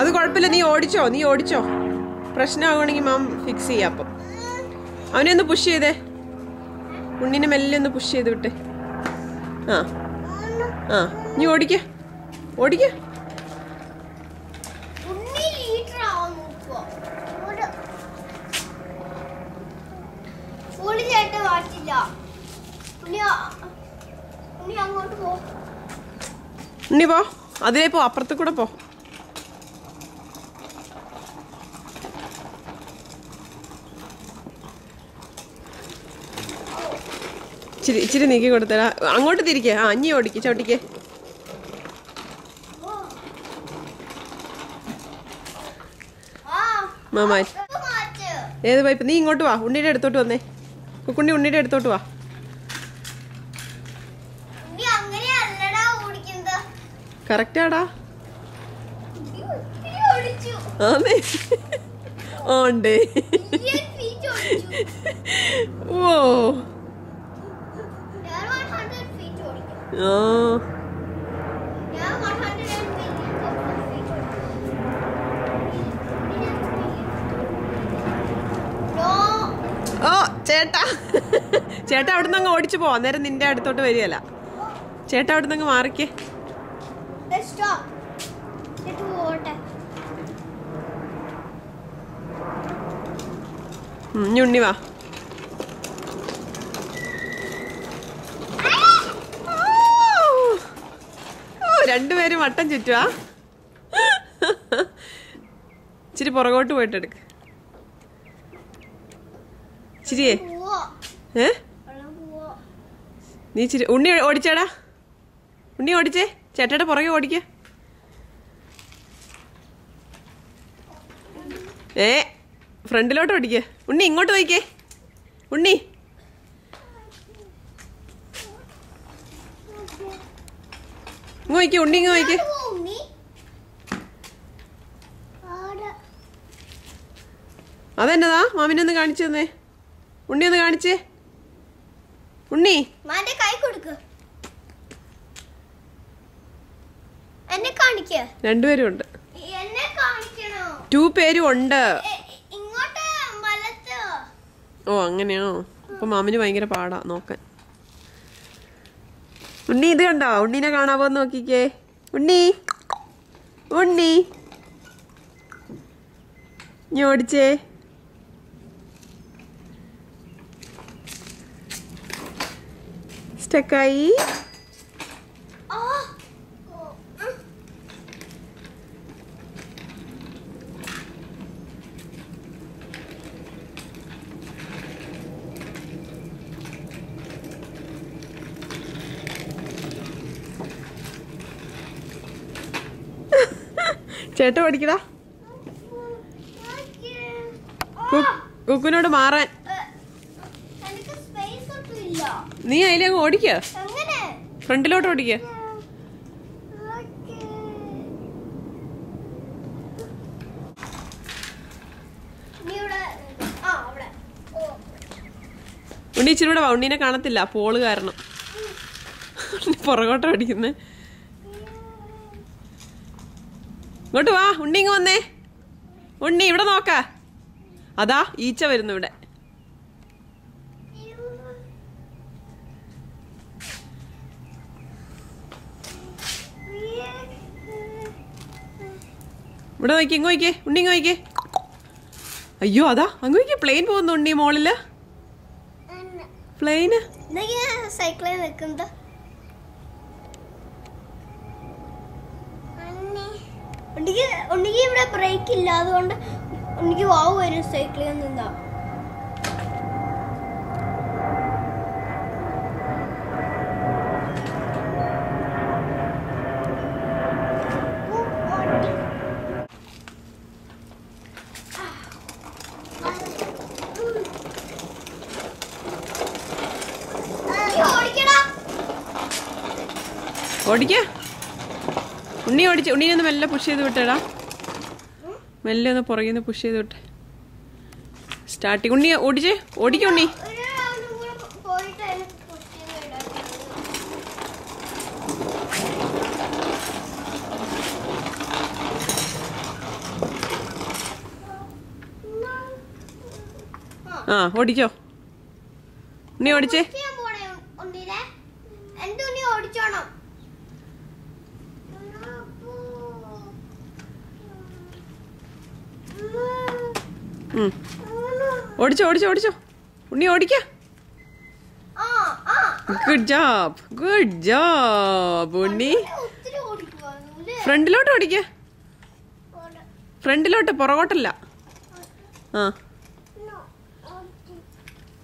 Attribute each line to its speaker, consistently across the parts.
Speaker 1: അത് കുഴപ്പമില്ല, നീ ഓടിച്ചോ. പ്രശ്നമാകുവാണെങ്കിൽ മാം ഫിക്സ് ചെയ്യാം. അപ്പം അവനെ ഒന്ന് പുഷ് ചെയ്തേ, ഉണ്ണിനെ മെല്ലെ ഒന്ന് പുഷ് ചെയ്ത് വിട്ടേ. ആ നീ ഓടിക്ക. ഉണ്ണി പോ, അതിലേ പോ, അപ്പുറത്ത് കൂടെ പോ. ഇച്ചിരി നീക്കി കൊടുത്തരാ. അങ്ങോട്ട് തിരിക്കേ. അഞ്ഞി ഓടിക്ക്, ചവിട്ടിക്കേ. മാമാ ഏത് പൈപ്പ്? നീ ഇങ്ങോട്ട് വാ, ഉണ്ണിയുടെ അടുത്തോട്ട് വന്നേ. കുക്കുണ്ണി ഉണ്ണിയുടെ അടുത്തോട്ട് വാ. കറക്റ്റാടാ. ഓണ്ടേ. ഓ ചേട്ടാ അവിടുന്ന് അങ്ങ് ഓടിച്ചു പോ. അന്നേരം നിന്റെ അടുത്തോട്ട് വരികയല്ല. ചേട്ടാ അവിടുന്ന് അങ്ങ് മാറിക്കേ. ഉണ്ണി വാ. രണ്ടുപേരും വട്ടം ചുറ്റുവാ. ഇച്ചിരി പുറകോട്ട് പോയിട്ട് എടുക്ക്. ചിരിയേ. നീ ചിരി. ഉണ്ണി ഓടിച്ചാടാ. ഉണ്ണി ഓടിച്ചേ. ചേട്ടയുടെ പുറകെ ഓടിക്ക. ഫ്രണ്ടിലോട്ട് ഓടിക്ക. ഉണ്ണി ഇങ്ങോട്ട് നോക്കിക്കേ. ഉണ്ണി ഉണ്ണി ഇങ്ങ് നോക്കിക്കേ. അതെന്നതാ? മാമിനൊന്ന് കാണിച്ചു തന്നേ. ഉണ്ണി ഒന്ന് കാണിച്ചേ. ഉണ്ണി
Speaker 2: കൈ കൊടുക്ക്.
Speaker 1: രണ്ടുപേരും ഉണ്ട്. 2 പേരും ഉണ്ട്. ഓ അങ്ങനെയോ? അപ്പൊ മാമിന് ഭയങ്കര പാടാ നോക്കാൻ. ഉണ്ണി ഇത് കണ്ടോ? ഉണ്ണീനെ കാണാവോ നോക്കിക്കേ. ഉണ്ണി നീ ഓടിച്ചേ. സ്റ്റക്കായി. ചേട്ടൻ പഠിക്കടാ. കുക്കുനോട് മാറാൻ. നീ അതിലങ്ങ് ഓടിക്ക. ഫ്രണ്ടിലോട്ട് ഓടിക്ക. ഉണ്ണി ഇച്ചിരി കൂടെ വാ. ഉണ്ണീനെ കാണത്തില്ല പോള് കാരണം. പുറകോട്ട് ഓടിക്കുന്നേ. ഇങ്ങോട്ട് വാ. ഉണ്ണി ഇങ്ങ് വന്നേ. ഉണ്ണി ഇവിടെ നോക്ക. അതാ ഈച്ച വരുന്നു ഇവിടെ. ഇവിടെ നോക്കി. ഇങ്ങ് നോക്കിയേ. ഉണ്ണി ഇങ്ങ് നോക്കിയേ. അയ്യോ അതാ അങ്ങ് നോക്കിയേ. പ്ലെയിൻ പോകുന്നു ഉണ്ണി മോളില്. പ്ലെയിന്
Speaker 2: സൈക്കിളിൽ നിൽക്കുന്നത്. ഉണ്ണിക്ക് ഇവിടെ ബ്രേക്ക് ഇല്ല, അതുകൊണ്ട് ഉണ്ണിക്ക് വാവ് വരും സൈക്കിളിൽ നിന്നാ.
Speaker 1: ഓടിക്ക. ഉണ്ണി ഓടിച്ച്. ഉണ്ണീനെ ഒന്ന് മെല്ലെ പുഷ് ചെയ്ത് വിട്ടേടാ. മെല്ലെ ഒന്ന് പുറകിൽ നിന്ന് പുഷ് ചെയ്ത് വിട്ടെ. സ്റ്റാർട്ടിങ്. ഉണ്ണി ഓടിച്ചേ. ഓടിക്ക ഉണ്ണി. ആ ഓടിക്കോ. ഉണ്ണി ഓടിച്ചേ.
Speaker 2: ഓടിച്ചോണം.
Speaker 1: ഓടിച്ചോ ഓടിച്ചോ ഓടിച്ചോ. ഉണ്ണി ഓടിക്ക. ഗുഡ് ജോബ് ഉണ്ണി. ഫ്രണ്ടിലോട്ട് ഓടിക്ക. ഫ്രണ്ടിലോട്ട്, പുറകോട്ടല്ല. ആ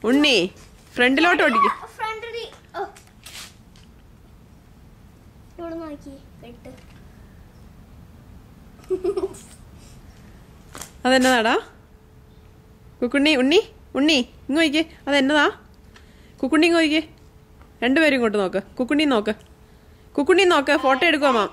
Speaker 1: ഉണ്ണി ഫ്രണ്ടിലോട്ട് ഓടിക്ക. അതെന്നതാടാ കുക്കുണ്ണി? ഉണ്ണി ഉണ്ണി ഇങ്ങ് നോക്കിക്കേ. അതെന്നതാ കുക്കുണ്ണി? ഇങ്ങ് നോക്കിക്കേ. രണ്ടുപേരും ഇങ്ങോട്ട് നോക്ക്. കുക്കുണ്ണി നോക്ക്. കുക്കുണ്ണി നോക്ക്. ഫോട്ടോ എടുക്കുവാ മാം.